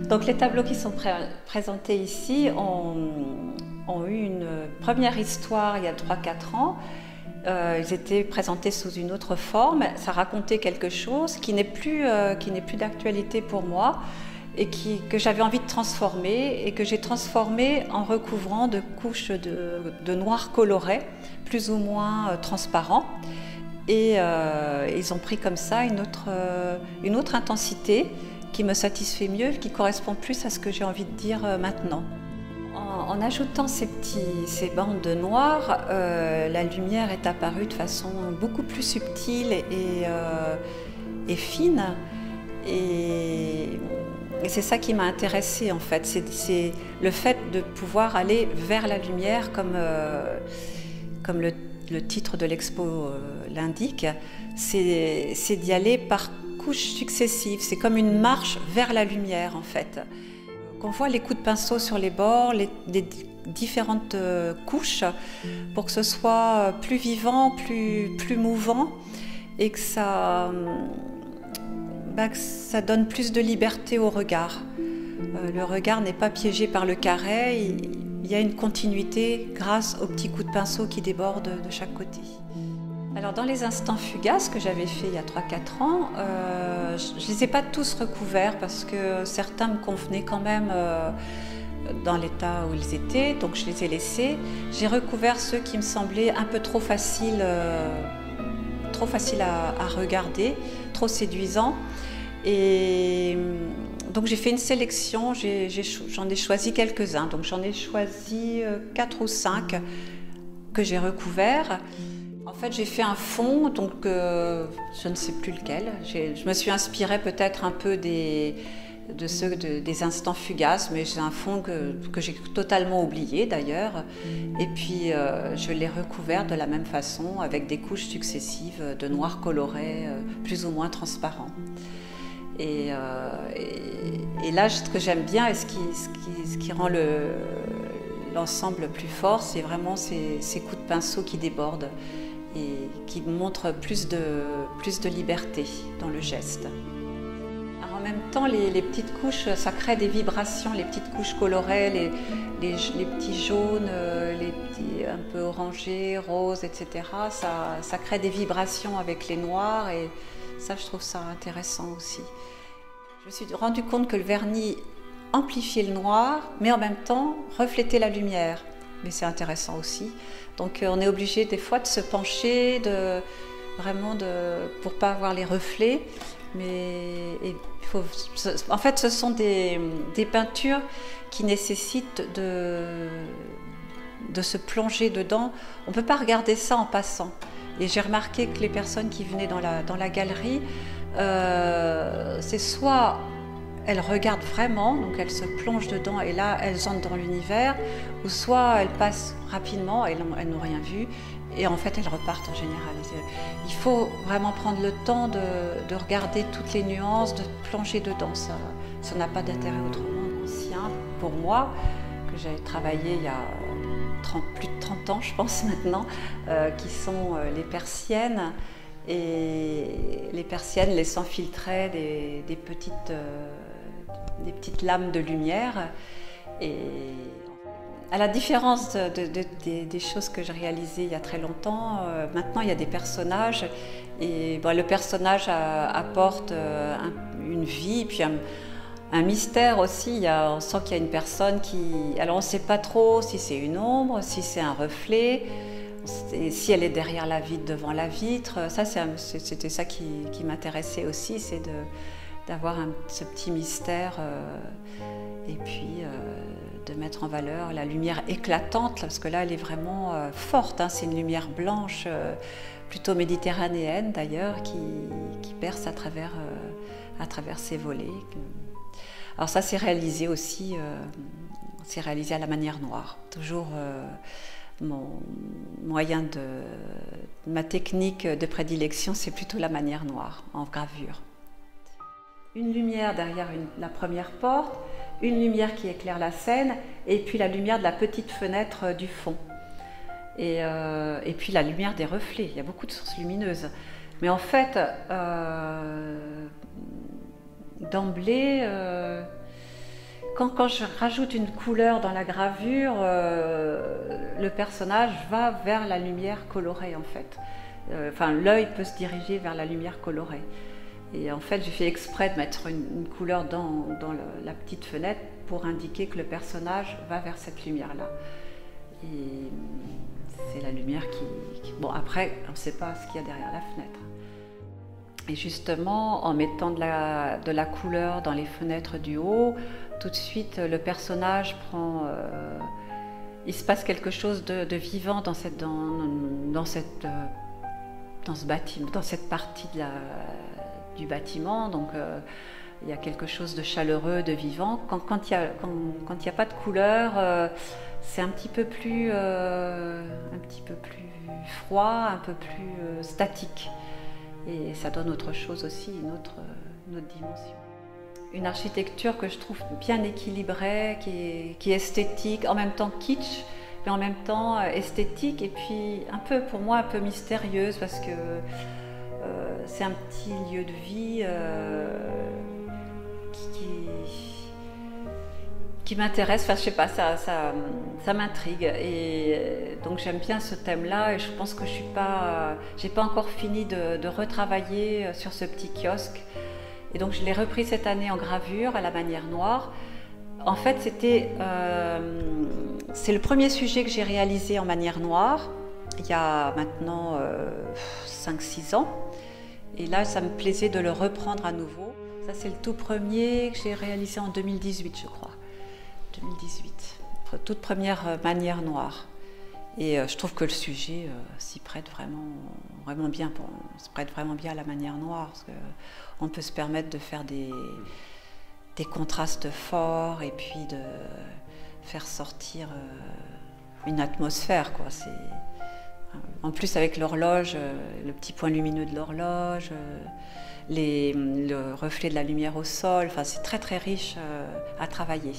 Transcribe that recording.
Donc les tableaux qui sont présentés ici ont eu une première histoire il y a 3-4 ans. Ils étaient présentés sous une autre forme. Ça racontait quelque chose qui n'est plus d'actualité pour moi et que j'avais envie de transformer et que j'ai transformé en recouvrant de couches de noir coloré, plus ou moins transparent. Et ils ont pris comme ça une autre intensité qui me satisfait mieux, qui correspond plus à ce que j'ai envie de dire maintenant. En ajoutant ces bandes de noir, la lumière est apparue de façon beaucoup plus subtile et fine. Et c'est ça qui m'a intéressée en fait. C'est le fait de pouvoir aller vers la lumière comme le titre de l'expo l'indique. C'est d'y aller par couches successives. C'est comme une marche vers la lumière en fait. Qu'on voit les coups de pinceau sur les bords, les différentes couches pour que ce soit plus vivant, plus mouvant et que ça donne plus de liberté au regard. Le regard n'est pas piégé par le carré, il y a une continuité grâce aux petits coups de pinceau qui débordent de chaque côté. Alors dans les instants fugaces que j'avais fait il y a 3-4 ans, je ne les ai pas tous recouverts parce que certains me convenaient quand même dans l'état où ils étaient, donc je les ai laissés. J'ai recouvert ceux qui me semblaient un peu trop faciles à regarder, trop séduisants. Et donc j'ai fait une sélection, j'en ai choisi quelques-uns. Donc j'en ai choisi 4 ou 5 que j'ai recouverts. En fait, j'ai fait un fond, donc je ne sais plus lequel. Je me suis inspirée peut-être un peu des instants fugaces, mais c'est un fond que j'ai totalement oublié d'ailleurs. Et puis, je l'ai recouvert de la même façon, avec des couches successives de noir coloré, plus ou moins transparent. Et là, ce que j'aime bien et ce qui rend l'ensemble plus fort, c'est vraiment ces coups de pinceau qui débordent et qui montrent plus de liberté dans le geste. Alors en même temps, les petites couches, ça crée des vibrations, les petites couches colorées, les petits jaunes, les petits un peu orangés, roses, etc. Ça crée des vibrations avec les noirs et ça, je trouve ça intéressant aussi. Je me suis rendu compte que le vernis amplifiait le noir, mais en même temps reflétait la lumière. Mais c'est intéressant aussi. Donc on est obligé des fois de se pencher, pour pas avoir les reflets. En fait, ce sont des peintures qui nécessitent de se plonger dedans. On ne peut pas regarder ça en passant. Et j'ai remarqué que les personnes qui venaient dans la galerie, c'est soit elles regardent vraiment, donc elles se plongent dedans et là elles entrent dans l'univers, ou soit elles passent rapidement, elles n'ont rien vu et en fait elles repartent en général. Il faut vraiment prendre le temps de regarder toutes les nuances, de plonger dedans, ça n'a pas d'intérêt autrement. Ancien, pour moi, que j'ai travaillé il y a plus de 30 ans je pense maintenant, qui sont les persiennes. Et les persiennes laissant filtrer des petites lames de lumière. Et à la différence des choses que j'ai réalisées il y a très longtemps, maintenant il y a des personnages et le personnage apporte une vie, puis un mystère aussi. On sent qu'il y a une personne alors on ne sait pas trop si c'est une ombre, si c'est un reflet. Et si elle est derrière la vitre, devant la vitre, c'était ça qui m'intéressait aussi, c'est d'avoir ce petit mystère et puis de mettre en valeur la lumière éclatante, parce que là elle est vraiment forte, hein, c'est une lumière blanche, plutôt méditerranéenne d'ailleurs, qui perce à travers ses volets. Alors ça c'est réalisé aussi, c'est réalisé à la manière noire, toujours. Ma technique de prédilection, c'est plutôt la manière noire, en gravure. Une lumière derrière la première porte, une lumière qui éclaire la scène, et puis la lumière de la petite fenêtre du fond. Et puis la lumière des reflets, il y a beaucoup de sources lumineuses. Mais en fait, d'emblée, Quand je rajoute une couleur dans la gravure, le personnage va vers la lumière colorée en fait. Enfin, l'œil peut se diriger vers la lumière colorée. Et en fait, j'ai fait exprès de mettre une couleur dans la petite fenêtre pour indiquer que le personnage va vers cette lumière-là. Et c'est la lumière qui... Bon, après, on ne sait pas ce qu'il y a derrière la fenêtre. Et justement, en mettant de la couleur dans les fenêtres du haut, tout de suite, le personnage prend... il se passe quelque chose de vivant dans cette partie du bâtiment. Donc, il y a quelque chose de chaleureux, de vivant. Quand il n'y a pas de couleur, c'est un petit peu plus froid, un peu plus statique. Et ça donne autre chose aussi, une autre dimension. Une architecture que je trouve bien équilibrée, qui est esthétique, en même temps kitsch, mais en même temps esthétique, et puis pour moi, un peu mystérieuse, parce que c'est un petit lieu de vie qui m'intéresse. Enfin, je sais pas, ça m'intrigue, et donc j'aime bien ce thème-là, et je pense que j'ai pas encore fini de retravailler sur ce petit kiosque. Et donc je l'ai repris cette année en gravure à la manière noire. En fait, c'est le premier sujet que j'ai réalisé en manière noire, il y a maintenant 5-6 ans. Et là, ça me plaisait de le reprendre à nouveau. Ça, c'est le tout premier que j'ai réalisé en 2018, je crois. 2018, toute première manière noire. Et je trouve que le sujet s'y prête vraiment bien. Se prête vraiment bien à la manière noire, parce qu'on peut se permettre de faire des contrastes forts et puis de faire sortir une atmosphère, quoi. En plus, avec l'horloge, le petit point lumineux de l'horloge, le reflet de la lumière au sol, enfin, c'est très riche à travailler.